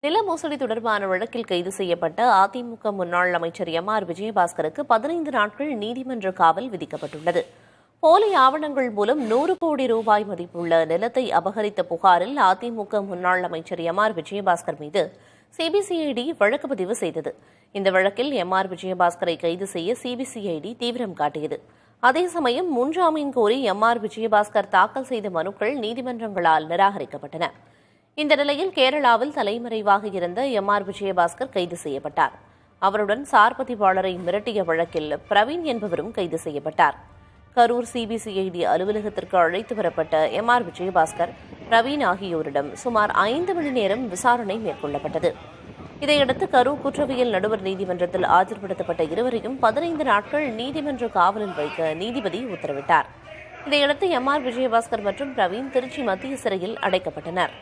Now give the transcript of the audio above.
நில மோசடி தொடர்பான வழக்கில் கைது செய்யப்பட்ட அதிமுக முன்னாள் அமைச்சர் எம்.ஆர். விஜயபாஸ்கருக்கு 15 நாட்கள் நீதிமன்ற காவல் விதிக்கப்பட்டுள்ளது. போலி ஆவணங்கள் மூலம் 100 கோடி ரூபாய் மதிப்புள்ள நிலத்தை அபகரித்த புகாரில் அதிமுக முன்னாள் அமைச்சர் எம்.ஆர். விஜயபாஸ்கர் மீது சிபிசிஐடி வழக்கு பதிவு செய்தது. இந்த வழக்கில் எம்.ஆர். விஜயபாஸ்கரை கைது செய்ய சிபிசிஐடி தீவிரம் காட்டியது. அதே சமயம் முன்ஜாமீன் கோரி எம்.ஆர். விஜயபாஸ்கர் தாக்கல் செய்த மனுக்கள் நீதிமன்றங்களால் நிராகரிக்கப்பட்டன. இந்த நிலையில் கேரளாவில் தலைமறைவாக இருந்த எம்.ஆர். விஜயபாஸ்கர் கைது செய்யப்பட்டார். அவருடன் சார் பதிவாளரை மிரட்டிய வழக்கில் பிரவீன் என்பவரும் கைது செய்யப்பட்டார். கரூர் சிபிசிஐடி அலுவலகத்திற்கு அழைத்து வரப்பட்ட எம்.ஆர். விஜயபாஸ்கர், பிரவீன் ஆகியோரிடம் சுமார் 5 மணி நேரம் விசாரணை மேற்கொள்ளப்பட்டது. இதையடுத்து கரூர் குற்றவியல் நடுவர் நீதிமன்றத்தில் ஆஜர்படுத்தப்பட்ட இருவரையும் 15 நாட்கள் நீதிமன்ற காவலில் வைக்க நீதிபதி உத்தரவிட்டார். இதையடுத்து எம்.ஆர். விஜயபாஸ்கர் மற்றும் பிரவீன் திருச்சி மத்திய சிறையில் அடைக்கப்பட்டனர்.